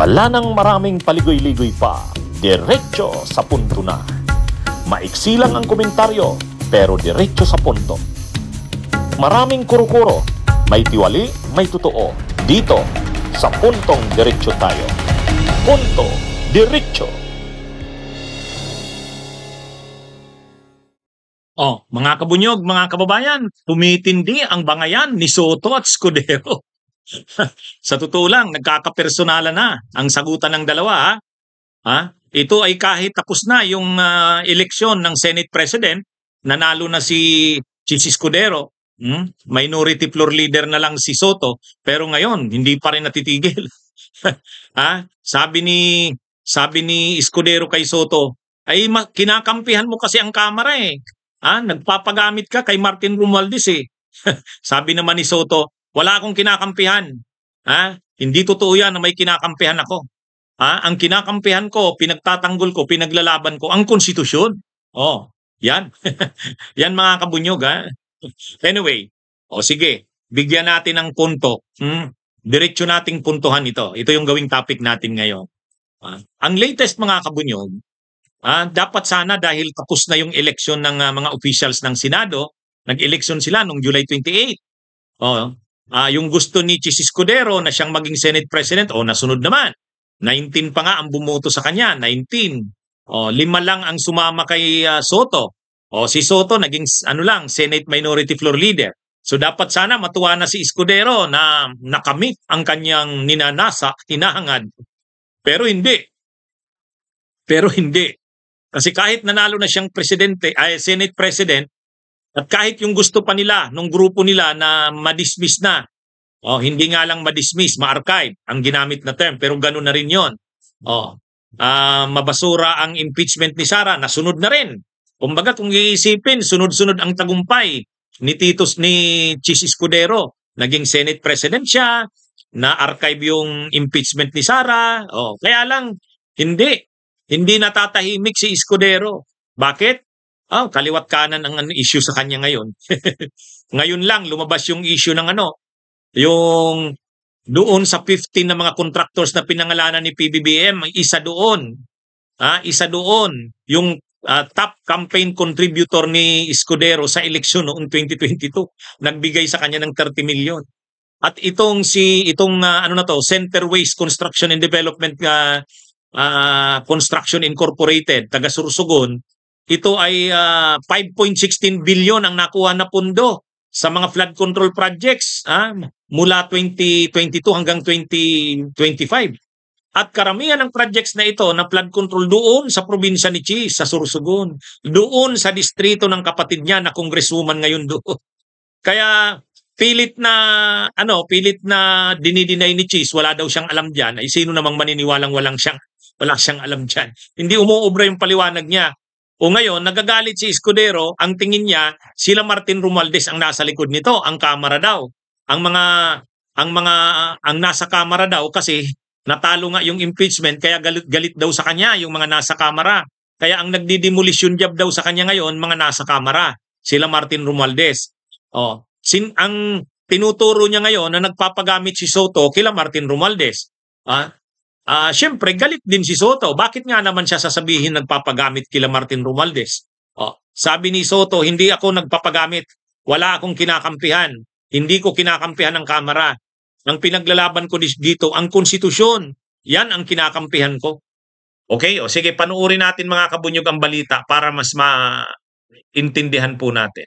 Wala nang maraming paligoy-ligoy pa, diretso sa punto na. Maiksi lang ang komentaryo, pero diretso sa punto. Maraming kuro-kuro, may tiwali, may totoo. Dito, sa Puntong Diretso tayo. Punto Diretso. Mga kabunyog, mga kababayan, tumitindi ang bangayan ni Soto at Escudero. Sa totoo lang, nagkakapersonala na ang sagutan ng dalawa. Ito ay kahit tapos na yung eleksyon ng Senate President, nanalo na si Escudero, minority floor leader na lang si Soto, pero ngayon hindi pa rin natitigil. Sabi ni Escudero kay Soto, ay kinakampihan mo kasi ang Kamara eh. Nagpapagamit ka kay Martin Romualdez eh. Sabi naman ni Soto, wala akong kinakampihan. Hindi totoo yan na may kinakampihan ako. Ang kinakampihan ko, pinagtatanggol ko, pinaglalaban ko, ang konstitusyon. Yan. Yan mga kabunyog. Anyway, sige, bigyan natin ng punto. Diretso nating puntuhan ito. Ito yung gawing topic natin ngayon. Ang latest mga kabunyog, dapat sana dahil tapos na yung eleksyon ng mga officials ng Senado, nag-eleksyon sila noong July 28. Yung gusto ni Chis Escudero na siyang maging Senate President, nasunod naman. 19 pa nga ang bumoto sa kanya, 19. 5 lang ang sumama kay Soto. Si Soto naging Senate Minority Floor Leader. So dapat sana matuwa na si Escudero na nakamit ang kanyang ninanasa, hinahangad. Pero hindi. Kasi kahit nanalo na siyang Senate President, at kahit yung gusto pa nila, nung grupo nila na ma-dismiss na, hindi nga lang ma-dismiss, ma-archive ang ginamit na term, pero gano'n na rin yun. Mabasura ang impeachment ni Sara, nasunod na rin. Kumbaga kung iisipin, sunod-sunod ang tagumpay ni Chis Escudero. Naging Senate President siya, na-archive yung impeachment ni Sara. Kaya lang, hindi natatahimik si Escudero. Bakit? Kaliwat kanan ang issue sa kanya ngayon. Ngayon lang lumabas yung issue ng yung doon sa 15 na mga contractors na pinangalanan ni PBBM, isa doon yung top campaign contributor ni Escudero sa eleksyon noong 2022. Nagbigay sa kanya ng 30 million. At itong Center Waste Construction and Development Construction Incorporated, taga Sorsogon, ito ay 5.16 billion ang nakuha na pondo sa mga flood control projects mula 2022 hanggang 2025. At karamihan ng projects na ito na flood control doon sa probinsya ni Chis, sa Sorsogon, doon sa distrito ng kapatid niya na congresswoman ngayon doon. Kaya pilit na dinidinay ni Chis, wala daw siyang alam diyan. Ay sino namang maniniwalang wala siyang alam diyan. Hindi umuobra yung paliwanag niya. Ngayon, nagagalit si Escudero, ang tingin niya, sila Martin Romualdez ang nasa likod nito, ang Kamara daw. Ang nasa Kamara daw kasi natalo nga yung impeachment, kaya galit daw sa kanya yung mga nasa Kamara. Kaya ang nagdi-demolition job daw sa kanya ngayon, mga nasa Kamara, sila Martin Romualdez. Ang tinuturo niya ngayon na nagpapagamit si Soto kila Martin Romualdez. Siyempre, galit din si Soto. Bakit nga naman siya sasabihin nagpapagamit kila Martin Romualdez? Sabi ni Soto, hindi ako nagpapagamit. Wala akong kinakampihan. Hindi ko kinakampihan ng Kamara. Ang pinaglalaban ko dito, ang konstitusyon. Yan ang kinakampihan ko. Okay? Sige, panuorin natin mga kabunyog ang balita para mas maintindihan po natin.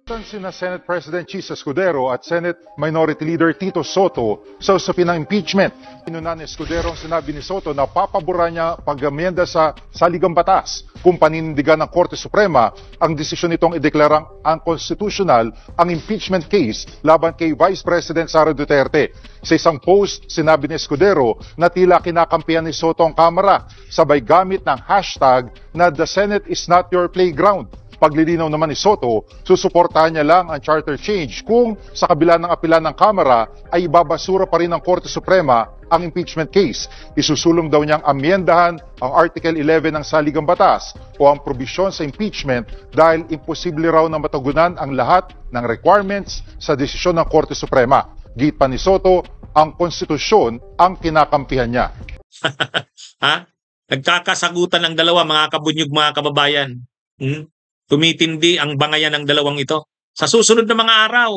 Sina Senate President Chis Escudero at Senate Minority Leader Tito Soto sa usapin ng impeachment. Inunan ni Escudero ang sinabi ni Soto na papabura niya pag-amyenda sa saligang batas kung paninindigan ng Korte Suprema ang desisyon nitong ideklarang unconstitutional ang impeachment case laban kay Vice President Sara Duterte. Sa isang post, sinabi ni Escudero na tila kinakampihan ni Soto ang Kamara sabay gamit ng hashtag na "The Senate is not your playground". Paglilinaw naman ni Soto, susuportahan niya lang ang charter change kung sa kabila ng apela ng Kamara ay ibabasura pa rin ng Korte Suprema ang impeachment case. Isusulong daw niyang amyendahan ang Article 11 ng Saligang Batas o ang probisyon sa impeachment dahil imposible raw na matugunan ang lahat ng requirements sa desisyon ng Korte Suprema. Git pa ni Soto, ang konstitusyon ang kinakampihan niya. Ha? Nagkakasagutan ang dalawa, mga kabunyog, mga kababayan. Tumitindi ang bangayan ng dalawang ito. Sa susunod na mga araw,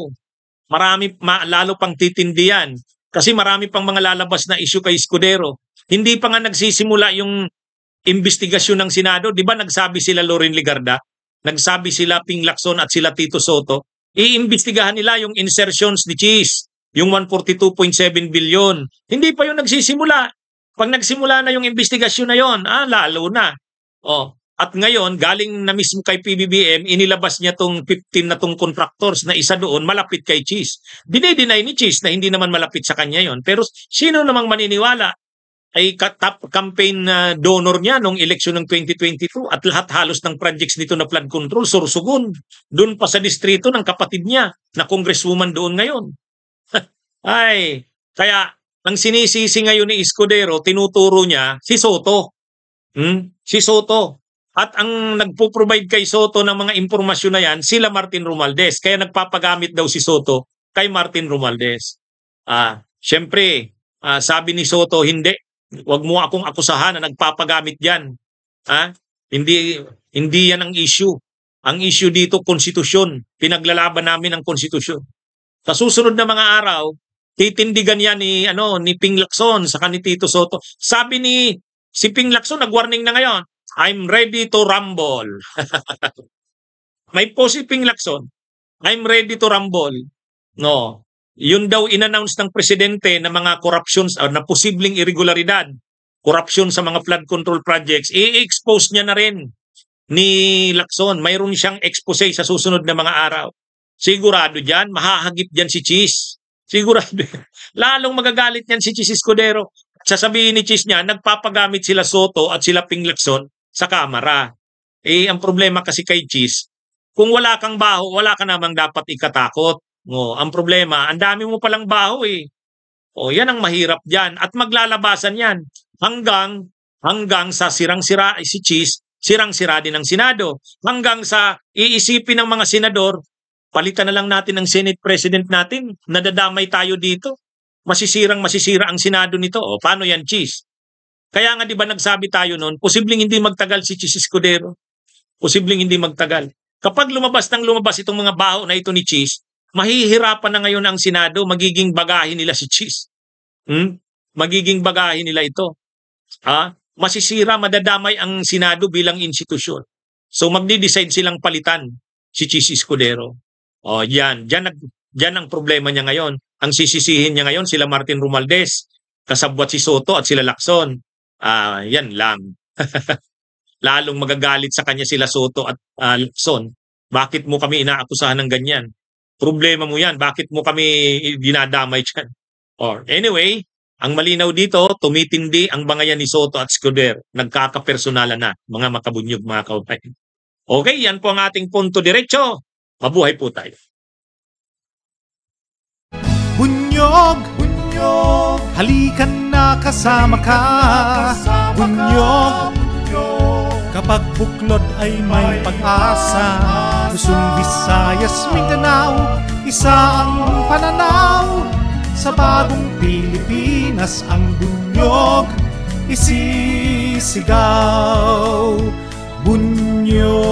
lalo pang titindi yan. Kasi marami pang mga lalabas na issue kay Escudero. Hindi pa nga nagsisimula yung investigasyon ng Senado. Di ba nagsabi sila Loren Legarda? Nagsabi sila Ping Lacson at sila Tito Soto. Iimbestigahan nila yung insertions ni Cheese, yung 142.7 billion. Hindi pa yung nagsisimula. Pag nagsimula na yung investigasyon na yon, lalo na. At ngayon, galing na mismo kay PBBM, inilabas niya tong 15 na tong contractors na isa doon malapit kay Cheese. Dinay ni Cheese na hindi naman malapit sa kanya yon. Pero sino namang maniniwala ay top campaign donor niya nung eleksyon ng 2022 at lahat halos ng projects nito na flood control, Sorsogon. Doon pa sa distrito ng kapatid niya na congresswoman doon ngayon. Kaya ang sinisisi ngayon ni Escudero, tinuturo niya si Soto. Si Soto. At ang nagpo-provide kay Soto ng mga impormasyon na yan, sila Martin Romualdez. Kaya nagpapagamit daw si Soto kay Martin Romualdez. Siyempre, sabi ni Soto, hindi. Huwag mo akong akusahan na nagpapagamit yan. Hindi yan ang issue. Ang issue dito, konstitusyon. Pinaglalaban namin ang konstitusyon. Sa susunod na mga araw, titindigan yan ni Ping Lacson sa ni Tito Soto. Sabi si Ping Lacson, nag-warning na ngayon, I'm ready to rumble. May post si Ping Lacson, I'm ready to rumble. No. Yun daw in-announce ng presidente na mga corruptions na posibleng irregularidad, corruption sa mga flood control projects, i-expose niya na rin ni Lacson. Mayroon siyang expose sa susunod na mga araw. Sigurado dyan, mahahagip dyan si Cheese. Sigurado. Lalong magagalit niyan si Cheese Escudero. Sasabihin ni Cheese niya, nagpapagamit sila Soto at sila Ping Lacson sa kamera. Ang problema kasi kay Cheese, kung wala kang baho, wala ka namang dapat ikatakot. Ang problema, ang dami mo palang baho yan ang mahirap dyan. At maglalabasan yan hanggang sa sirang-sira si Cheese, sirang-sira din ng Senado. Hanggang sa iisipin ng mga senador, palitan na lang natin ang Senate President natin, nadadamay tayo dito. Masisira ang Senado nito. Paano yan, Cheese? Kaya nga di ba nagsabi tayo noon, posibleng hindi magtagal si Cheese Escudero. Posibleng hindi magtagal. Kapag lumabas itong mga baho na ito ni Cheese, mahihirapan na ngayon ang Senado, magiging bagahin nila si Cheese. Magiging bagahin nila ito. Masisira, madadamay ang Senado bilang institusyon. So magdi-decide silang palitan si Cheese Escudero. Yan ang problema niya ngayon. Ang sisisihin niya ngayon, sila Martin Romualdez, kasabwat si Soto at sila Lacson. Yan lang. Lalong magagalit sa kanya sila Soto at Lacson. Bakit mo kami inaakusahan ng ganyan? Problema mo yan. Bakit mo kami dinadamay dyan? Anyway, ang malinaw dito, tumitindi ang bangayan ni Soto at Escudero. Nagkakapersonalan na, mga makabunyog, mga kababayan. Okay, yan po ang ating punto diretso. Mabuhay po tayo. Bunyog, halikan na kasama ka. Bunyog, kapag buklod ay may pag-asa. Luzon, Visayas, Mindanao, isa ang pananaw. Sa bagong Pilipinas ang bunyog isisigaw. Bunyog.